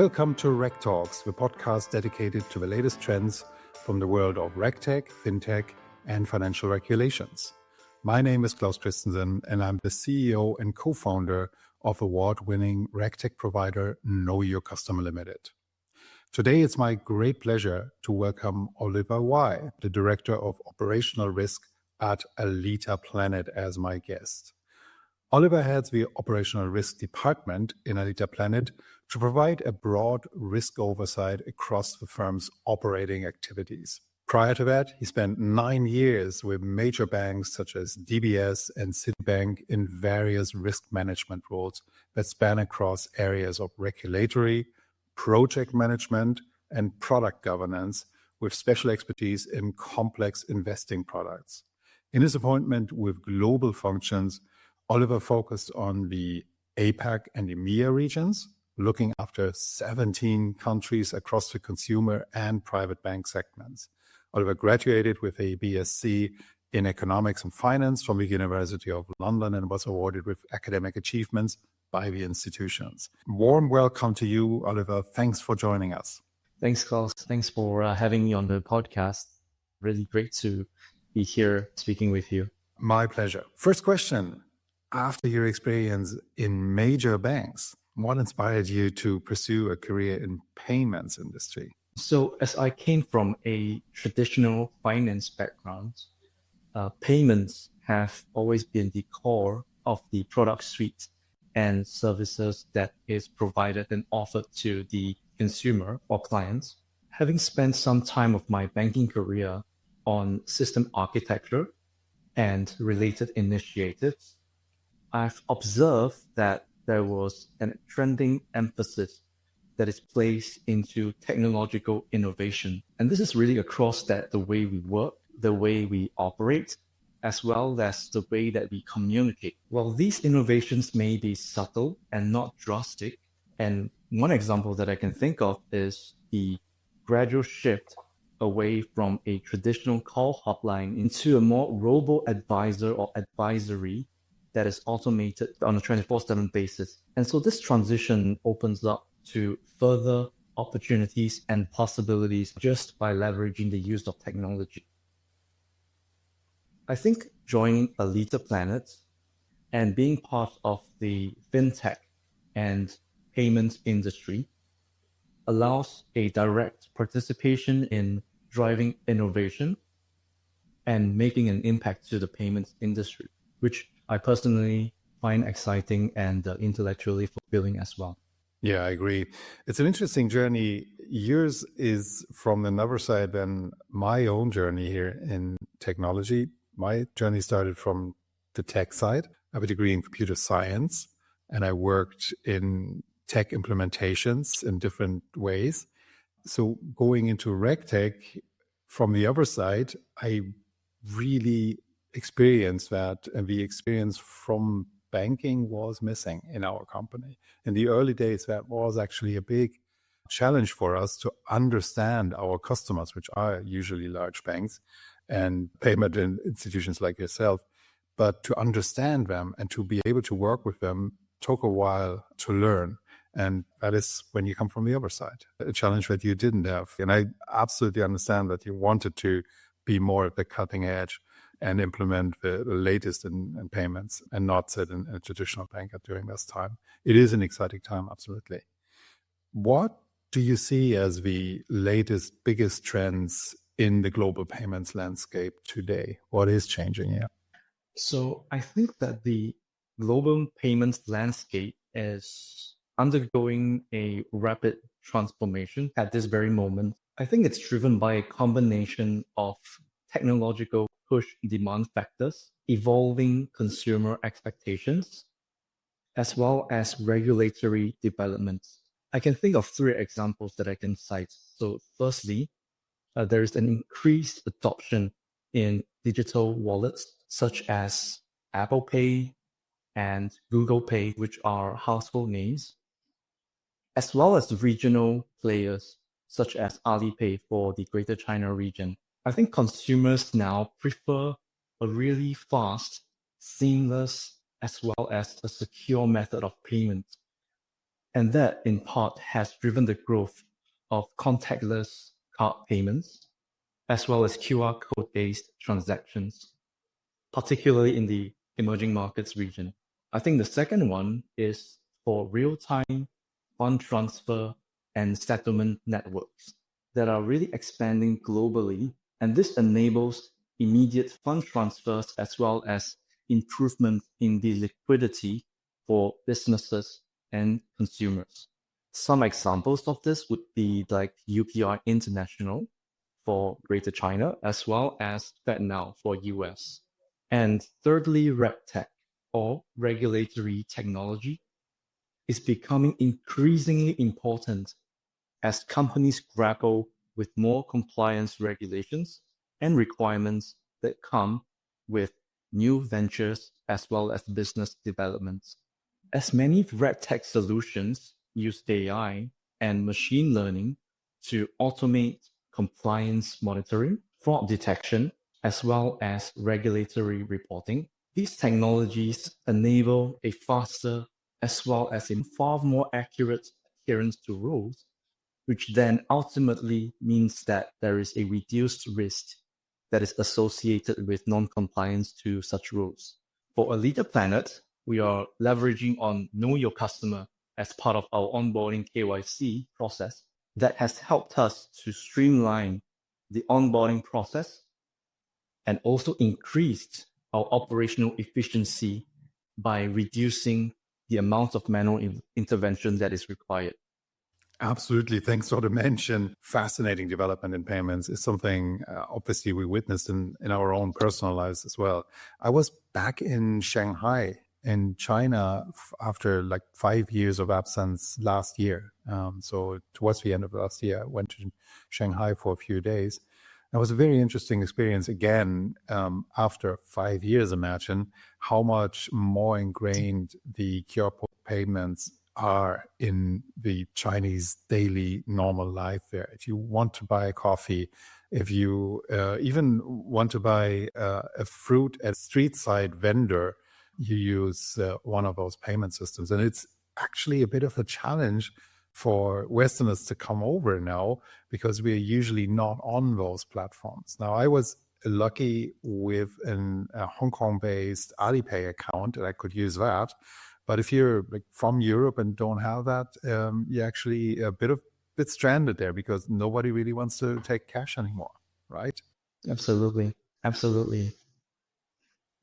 Welcome to RegTalks, the podcast dedicated to the latest trends from the world of RegTech, FinTech, and financial regulations. My name is Claus Christensen, and I'm the CEO and co-founder of award-winning RegTech provider Know Your Customer Limited. Today, it's my great pleasure to welcome Oliver Wai, the Director of Operational Risk at Aleta Planet, as my guest. Oliver heads the Operational Risk Department in Aleta Planet to provide a broad risk oversight across the firm's operating activities. Prior to that, he spent 9 years with major banks such as DBS and Citibank in various risk management roles that span across areas of regulatory, project management, and product governance, with special expertise in complex investing products. In his appointment with global functions, Oliver focused on the APAC and EMEA regions, looking after 17 countries across the consumer and private bank segments. Oliver graduated with a BSc in Economics and Finance from the University of London and was awarded with academic achievements by the institutions. Warm welcome to you, Oliver. Thanks for joining us. Thanks, Klaus. Thanks for having me on the podcast. Really great to be here speaking with you. My pleasure. First question. After your experience in major banks, what inspired you to pursue a career in payments industry? So as I came from a traditional finance background, payments have always been the core of the product suite and services that is provided and offered to the consumer or clients. Having spent some time of my banking career on system architecture and related initiatives, I've observed that there was a trending emphasis that is placed into technological innovation. And this is really across the way we work, the way we operate, as well as the way that we communicate. Well, these innovations may be subtle and not drastic. And one example that I can think of is the gradual shift away from a traditional call hotline into a more robo-advisor or advisory that is automated on a 24/7 basis. And so this transition opens up to further opportunities and possibilities just by leveraging the use of technology. I think joining Aleta Planet and being part of the fintech and payments industry allows a direct participation in driving innovation and making an impact to the payments industry, which I personally find exciting and intellectually fulfilling as well. Yeah, I agree. It's an interesting journey. Yours is from another side than my own journey here in technology. My journey started from the tech side. I have a degree in computer science, and I worked in tech implementations in different ways. So going into RegTech from the other side, I really experienced that, and the experience from banking was missing in our company. In the early days, that was actually a big challenge for us to understand our customers, which are usually large banks and payment institutions like yourself. But to understand them and to be able to work with them took a while to learn. And that is when you come from the other side, a challenge that you didn't have. And I absolutely understand that you wanted to be more at the cutting edge and implement the latest in payments and not sit in a traditional bank during this time. It is an exciting time, absolutely. What do you see as the latest, biggest trends in the global payments landscape today? What is changing here? So I think that the global payments landscape is undergoing a rapid transformation at this very moment. I think it's driven by a combination of technological push demand factors, evolving consumer expectations, as well as regulatory developments. I can think of 3 examples that I can cite. So firstly, there is an increased adoption in digital wallets, such as Apple Pay and Google Pay, which are household names, as well as regional players, such as Alipay for the Greater China region. I think consumers now prefer a really fast, seamless, as well as a secure method of payment. And that in part has driven the growth of contactless card payments, as well as QR code-based transactions, particularly in the emerging markets region. I think the second one is for real-time fund transfer and settlement networks that are really expanding globally. And this enables immediate fund transfers as well as improvement in the liquidity for businesses and consumers. Some examples of this would be like UPI International for Greater China, as well as FedNow for US. And thirdly, RegTech, or regulatory technology, is becoming increasingly important as companies grapple with more compliance regulations and requirements that come with new ventures as well as business developments. As many RegTech solutions use AI and machine learning to automate compliance monitoring, fraud detection, as well as regulatory reporting, these technologies enable a faster as well as a far more accurate adherence to rules, which then ultimately means that there is a reduced risk that is associated with non-compliance to such rules. For Aleta Planet, we are leveraging on Know Your Customer as part of our onboarding KYC process that has helped us to streamline the onboarding process and also increased our operational efficiency by reducing the amount of manual intervention that is required. Absolutely. Thanks for the mention. Fascinating development in payments is something obviously we witnessed in our own personal lives as well. I was back in Shanghai in China after like 5 years of absence last year. So towards the end of last year, I went to Shanghai for a few days. It was a very interesting experience again, after 5 years. Imagine how much more ingrained the QR payments are in the Chinese daily normal life there. If you want to buy a coffee, if you even want to buy a fruit at a street side vendor, you use one of those payment systems. And it's actually a bit of a challenge for Westerners to come over now because we're usually not on those platforms. Now, I was lucky with a Hong Kong-based Alipay account, and I could use that. But if you're like from Europe and don't have that, you're actually a bit stranded there because nobody really wants to take cash anymore, right? Absolutely. Absolutely.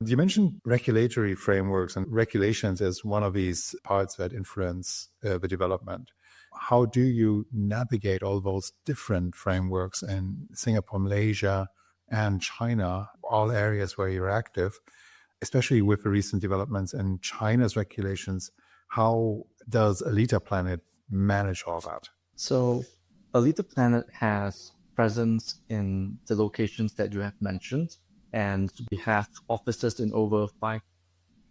You mentioned regulatory frameworks and regulations as one of these parts that influence the development. How do you navigate all those different frameworks in Singapore, Malaysia, and China, all areas where you're active, especially with the recent developments in China's regulations? How does Aleta Planet manage all that? So Aleta Planet has presence in the locations that you have mentioned, and we have offices in over 5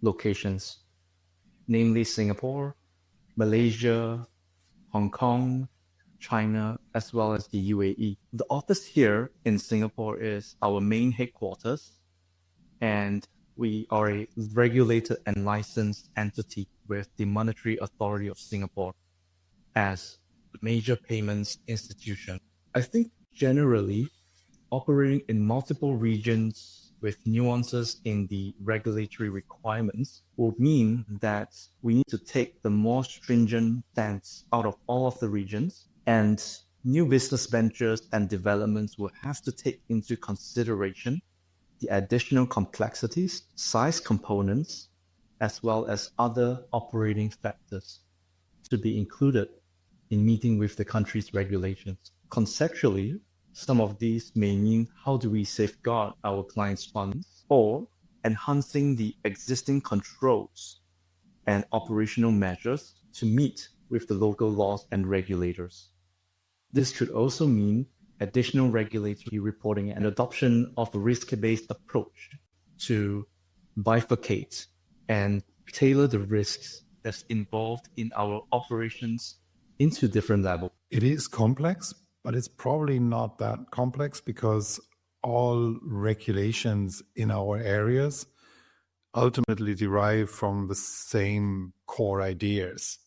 locations, namely Singapore, Malaysia, Hong Kong, China, as well as the UAE. The office here in Singapore is our main headquarters, and we are a regulated and licensed entity with the Monetary Authority of Singapore as a major payments institution. I think generally operating in multiple regions with nuances in the regulatory requirements will mean that we need to take the more stringent stance out of all of the regions, and new business ventures and developments will have to take into consideration the additional complexities, size components, as well as other operating factors to be included in meeting with the country's regulations. Conceptually, some of these may mean how do we safeguard our clients' funds, or enhancing the existing controls and operational measures to meet with the local laws and regulators. This could also mean additional regulatory reporting and adoption of a risk-based approach to bifurcate and tailor the risks that's involved in our operations into different levels. It is complex, but it's probably not that complex because all regulations in our areas ultimately derive from the same core ideas.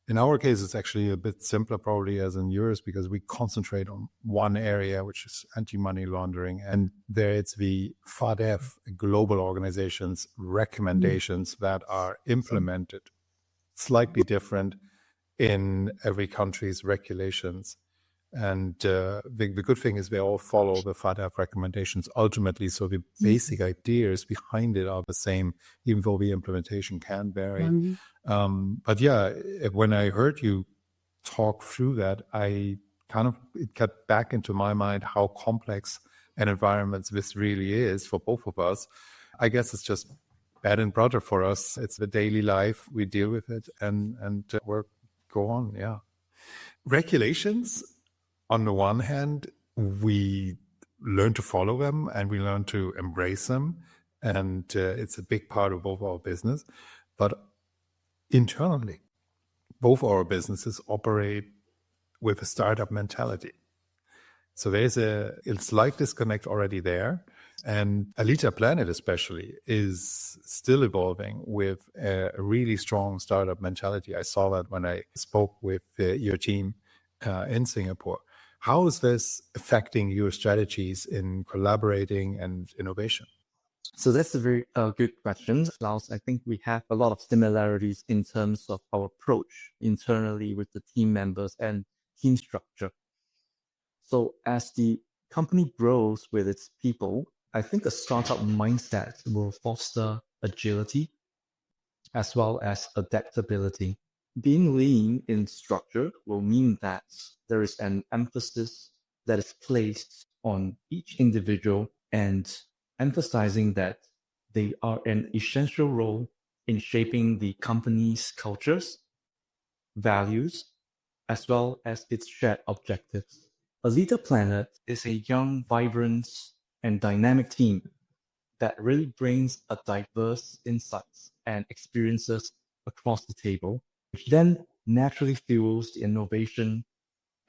In our case, it's actually a bit simpler probably as in yours because we concentrate on one area, which is anti-money laundering. And there it's the FATF, global organizations, recommendations that are implemented slightly different in every country's regulations. And the good thing is they all follow the FATF recommendations ultimately. So the basic ideas behind it are the same, even though the implementation can vary. But yeah, when I heard you talk through that, it got back into my mind how complex an environment this really is for both of us. I guess it's just bread and butter for us. It's the daily life. We deal with it and work go on. Yeah. Regulations, on the one hand, we learn to follow them and we learn to embrace them. And it's a big part of both our business. But internally, both our businesses operate with a startup mentality. So there's a slight disconnect already there. And Aleta Planet especially is still evolving with a really strong startup mentality. I saw that when I spoke with your team in Singapore. How is this affecting your strategies in collaborating and innovation? So that's a very good question, Klaus. I think we have a lot of similarities in terms of our approach internally with the team members and team structure. So as the company grows with its people, I think a startup mindset will foster agility as well as adaptability. Being lean in structure will mean that there is an emphasis that is placed on each individual and emphasizing that they are an essential role in shaping the company's cultures, values, as well as its shared objectives. Aleta Planet is a young, vibrant, and dynamic team that really brings a diverse insights and experiences across the table, which then naturally fuels the innovation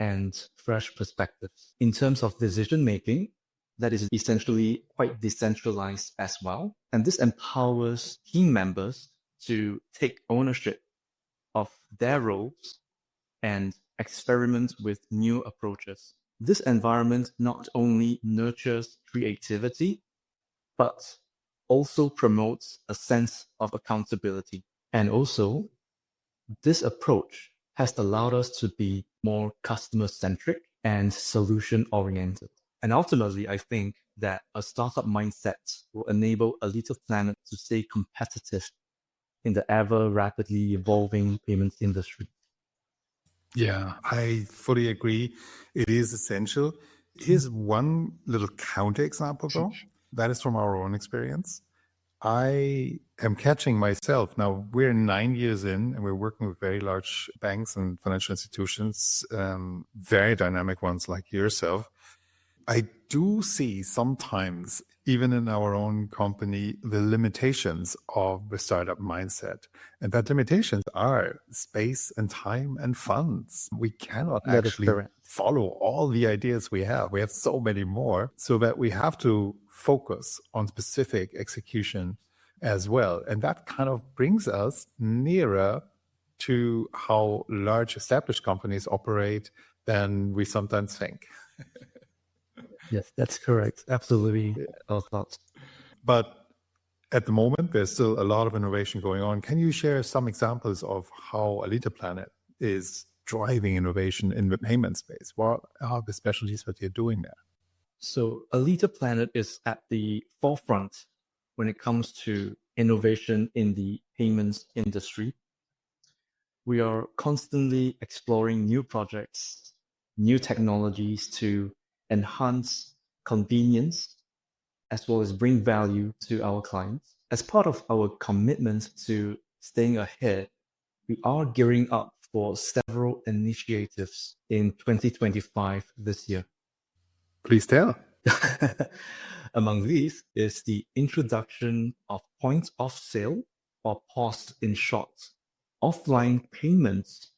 and fresh perspectives. In terms of decision making, that is essentially quite decentralized as well. And this empowers team members to take ownership of their roles and experiment with new approaches. This environment not only nurtures creativity, but also promotes a sense of accountability. And also, this approach has allowed us to be more customer-centric and solution-oriented. And ultimately, I think that a startup mindset will enable Aleta Planet to stay competitive in the ever rapidly evolving payments industry. Yeah, I fully agree. It is essential. Here's one little counterexample, though. That is from our own experience. I am catching myself. Now, we're 9 years in and we're working with very large banks and financial institutions, very dynamic ones like yourself. I do see sometimes, even in our own company, the limitations of the startup mindset. And that limitations are space and time and funds. We cannot actually follow all the ideas we have. We have so many more, so that we have to focus on specific execution as well. And that kind of brings us nearer to how large established companies operate than we sometimes think. Yes, that's correct. Absolutely. But at the moment, there's still a lot of innovation going on. Can you share some examples of how Aleta Planet is driving innovation in the payment space? What are the specialties that you're doing there? So Aleta Planet is at the forefront when it comes to innovation in the payments industry. We are constantly exploring new projects, new technologies to enhance convenience as well as bring value to our clients. As part of our commitment to staying ahead, we are gearing up for several initiatives in 2025 this year. Please tell. Among these is the introduction of point of sale, or POS in short, offline payments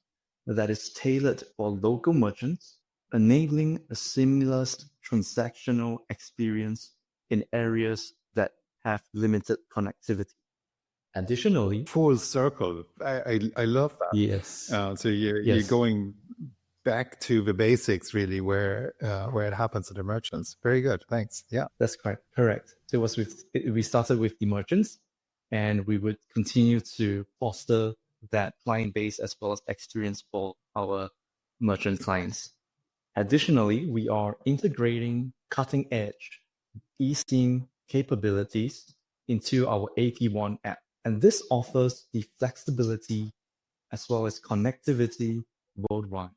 that is tailored for local merchants, enabling a seamless transactional experience in areas that have limited connectivity. Additionally, Full circle. I love that. yes, So you're yes, going back to the basics, really, where it happens at the merchants. Very good. Thanks. Yeah. that's quite correct. So it was we started with the merchants, and we would continue to foster that client base as well as experience for our merchant clients. Additionally, we are integrating cutting edge eSIM capabilities into our AT1 app. And this offers the flexibility as well as connectivity worldwide.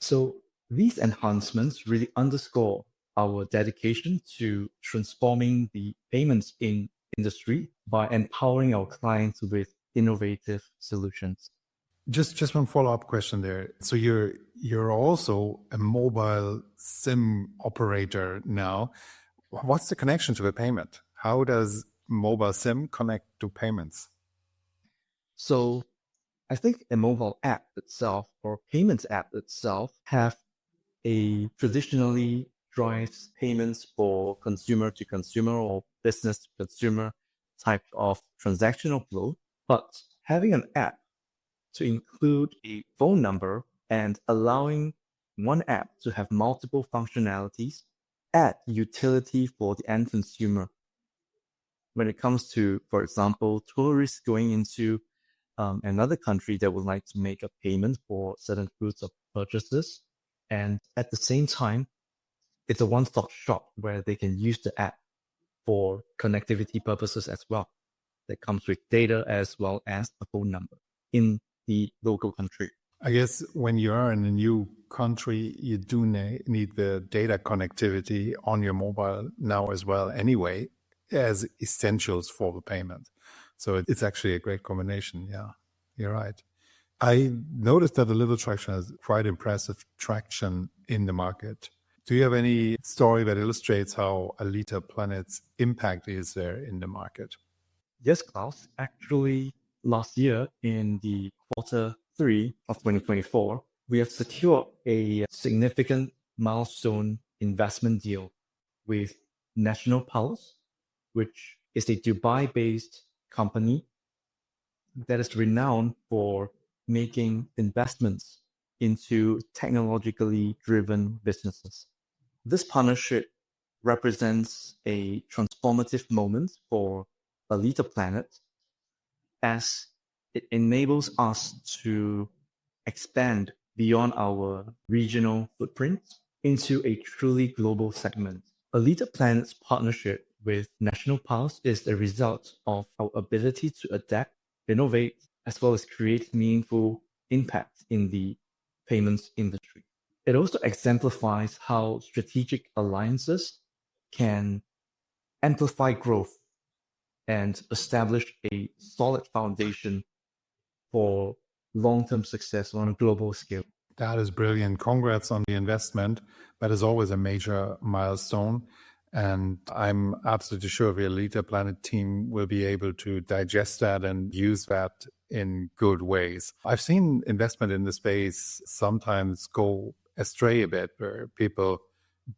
So these enhancements really underscore our dedication to transforming the payments industry by empowering our clients with innovative solutions. Just one follow-up question there. So you're also a mobile SIM operator now. What's the connection to the payment? How does mobile SIM connect to payments? So I think a mobile app itself or payments app itself have a traditionally drives payments for consumer to consumer or business to consumer type of transactional flow. But having an app to include a phone number and allowing one app to have multiple functionalities add utility for the end consumer. When it comes to, for example, tourists going into another country that would like to make a payment for certain goods or purchases, and at the same time, it's a one-stop shop where they can use the app for connectivity purposes as well. That comes with data as well as a phone number in the local country. I guess when you are in a new country, you do need the data connectivity on your mobile now as well anyway, as essentials for the payment. So it's actually a great combination. Yeah, you're right. I noticed that the Little Traction has quite impressive traction in the market. Do you have any story that illustrates how Aleta Planet's impact is there in the market? Yes, Klaus. Actually, last year in the Q3 of 2024, we have secured a significant milestone investment deal with National Pulse, which is a Dubai-based company that is renowned for making investments into technologically driven businesses. This partnership represents a transformative moment for Aleta Planet as it enables us to expand beyond our regional footprint into a truly global segment. Aleta Planet's partnership with National Pulse is the result of our ability to adapt, innovate, as well as create meaningful impact in the payments industry. It also exemplifies how strategic alliances can amplify growth and establish a solid foundation for long-term success on a global scale. That is brilliant. Congrats on the investment. That is always a major milestone. And I'm absolutely sure the Aleta Planet team will be able to digest that and use that in good ways. I've seen investment in the space sometimes go astray a bit, where people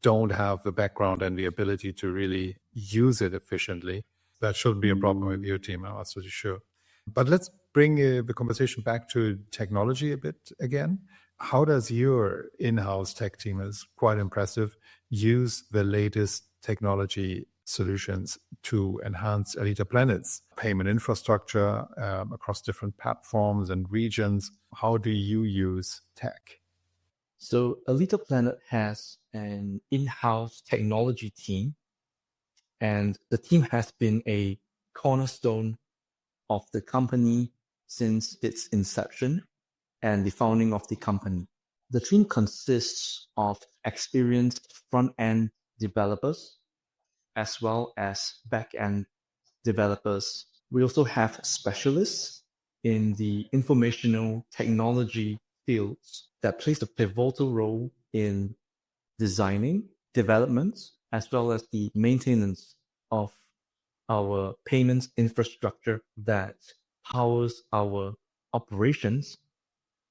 don't have the background and the ability to really use it efficiently. That shouldn't be a problem with your team, I'm absolutely sure. But let's bring the conversation back to technology a bit again. How does your in-house tech team, is quite impressive, use the latest technology solutions to enhance Aleta Planet's payment infrastructure across different platforms and regions? How do you use tech? So Aleta Planet has an in-house technology team, and the team has been a cornerstone of the company since its inception and the founding of the company. The team consists of experienced front-end developers as well as back-end developers. We also have specialists in the informational technology fields that plays a pivotal role in designing, development, as well as the maintenance of our payments infrastructure that powers our operations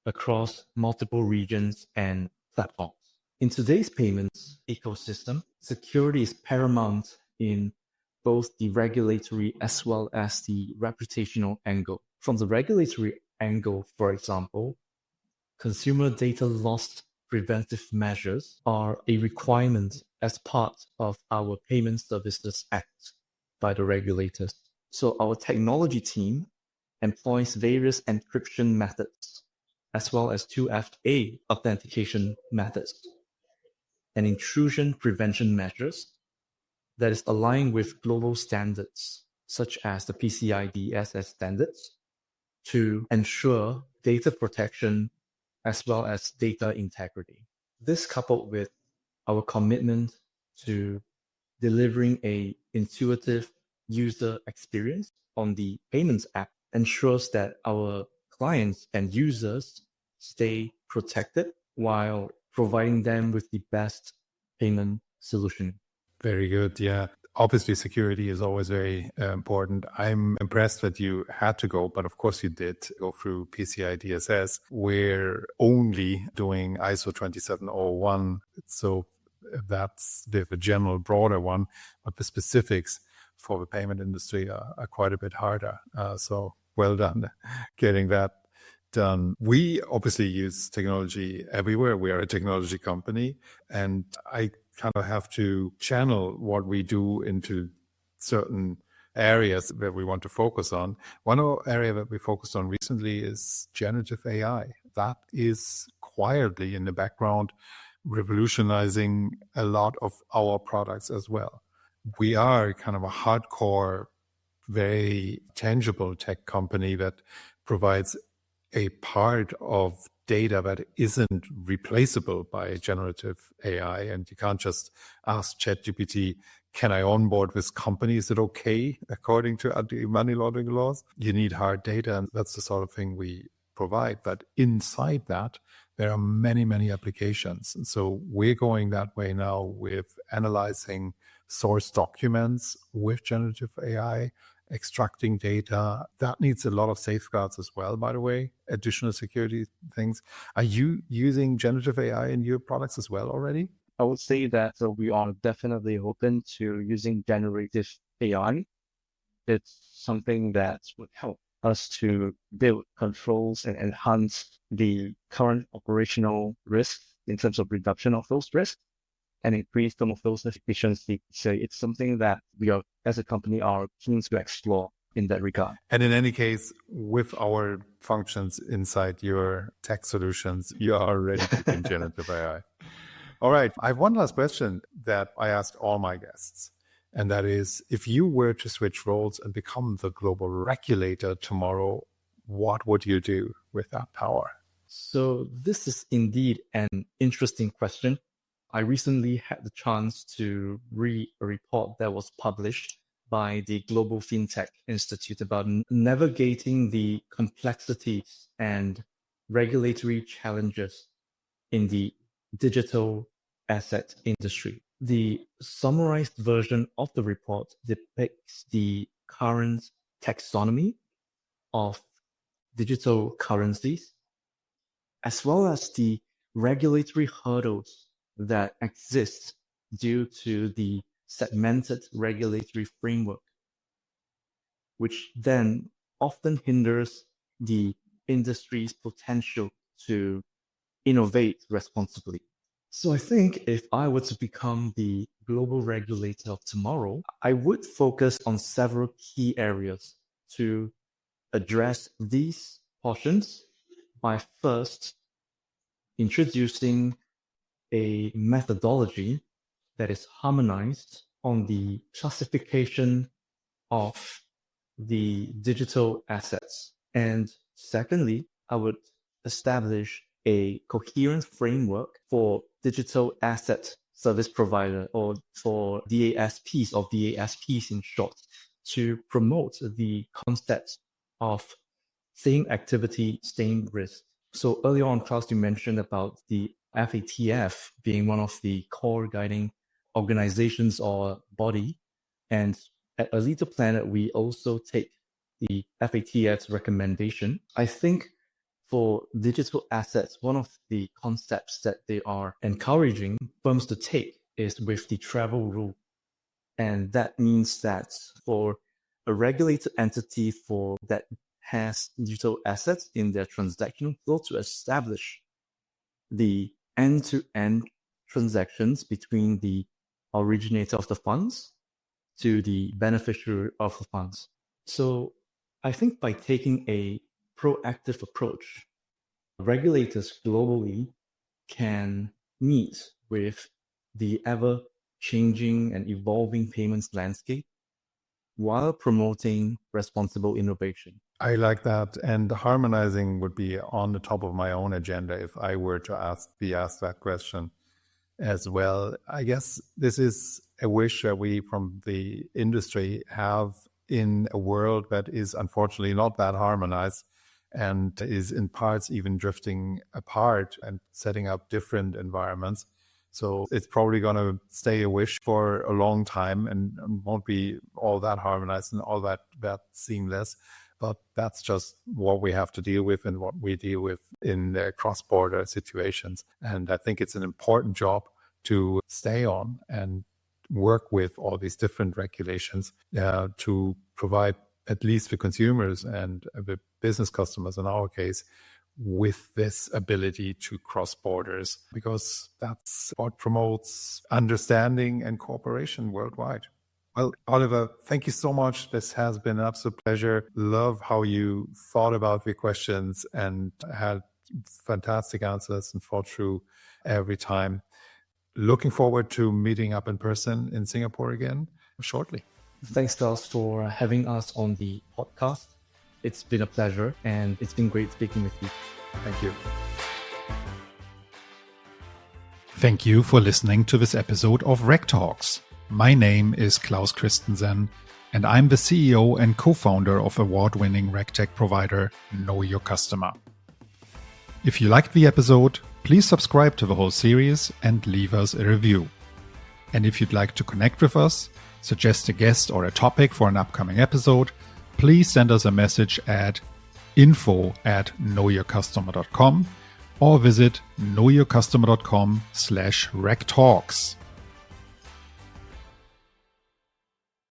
across multiple regions and platforms. In today's payments ecosystem, security is paramount in both the regulatory as well as the reputational angle. From the regulatory angle, for example, consumer data loss preventive measures are a requirement as part of our Payment Services Act by the regulators. So our technology team employs various encryption methods as well as 2FA authentication methods and intrusion prevention measures that is aligned with global standards such as the PCI DSS standards to ensure data protection as well as data integrity. This coupled with our commitment to delivering a intuitive user experience on the payments app ensures that our clients and users stay protected while providing them with the best payment solution. Very good. Yeah. Obviously, security is always very important. I'm impressed that you had to go, but of course you did go through PCI DSS. We're only doing ISO 27001. So that's the general broader one, but the specifics for the payment industry are quite a bit harder. So well done getting that done. We obviously use technology everywhere. We are a technology company, and I kind of have to channel what we do into certain areas that we want to focus on. One area that we focused on recently is generative AI. That is quietly in the background revolutionizing a lot of our products as well. We are kind of a hardcore, very tangible tech company that provides a part of data that isn't replaceable by generative AI. And you can't just ask ChatGPT, can I onboard this company? Is it okay according to anti-money laundering laws? You need hard data, and that's the sort of thing we provide. But inside that, there are many, many applications. And so we're going that way now with analyzing source documents with generative AI, extracting data. That needs a lot of safeguards as well, by the way, additional security things. Are you using generative AI in your products as well already? I would say that we are definitely open to using generative AI. It's something that would help us to build controls and enhance the current operational risks in terms of reduction of those risks and increase some of those efficiency. So it's something that we are, as a company, are keen to explore in that regard. And in any case, with our functions inside your tech solutions, you are already using generative AI. All right. I have one last question that I asked all my guests. And that is, if you were to switch roles and become the global regulator tomorrow, what would you do with that power? So this is indeed an interesting question. I recently had the chance to read a report that was published by the Global FinTech Institute about navigating the complexities and regulatory challenges in the digital asset industry. The summarized version of the report depicts the current taxonomy of digital currencies, as well as the regulatory hurdles that exist due to the segmented regulatory framework, which then often hinders the industry's potential to innovate responsibly. So I think if I were to become the global regulator of tomorrow, I would focus on several key areas to address these portions by first introducing a methodology that is harmonized on the classification of the digital assets. And secondly, I would establish a coherent framework for digital asset service provider, or for DASPs, or DASPs in short, to promote the concept of same activity, same risk. So earlier on, Claus, you mentioned about the FATF being one of the core guiding organizations or body. And at Aleta Planet, we also take the FATF's recommendation. I think for digital assets, one of the concepts that they are encouraging firms to take is with the travel rule. And that means that for a regulated entity that has digital assets in their transactional flow to establish the end-to-end transactions between the originator of the funds to the beneficiary of the funds. So I think by taking a proactive approach, regulators globally can meet with the ever-changing and evolving payments landscape while promoting responsible innovation. I like that. And harmonizing would be on the top of my own agenda if I were to be asked that question as well. I guess this is a wish that we from the industry have in a world that is unfortunately not that harmonized and is in parts even drifting apart and setting up different environments. So it's probably going to stay a wish for a long time and won't be all that harmonized and all that seamless. But that's just what we have to deal with and what we deal with in cross-border situations. And I think it's an important job to stay on and work with all these different regulations to provide, at least the consumers and the business customers in our case, with this ability to cross borders, because that's what promotes understanding and cooperation worldwide. Well, Oliver, thank you so much. This has been an absolute pleasure. Love how you thought about the questions and had fantastic answers and thought through every time. Looking forward to meeting up in person in Singapore again shortly. Thanks, Klaus, for having us on the podcast. It's been a pleasure, and it's been great speaking with you. Thank you. Thank you for listening to this episode of RegTalks. My name is Claus Christensen, and I'm the CEO and co-founder of award-winning RegTech provider Know Your Customer. If you liked the episode, please subscribe to the whole series and leave us a review. And if you'd like to connect with us, suggest a guest or a topic for an upcoming episode, please send us a message at info@knowyourcustomer.com or visit knowyourcustomer.com/RegTalks.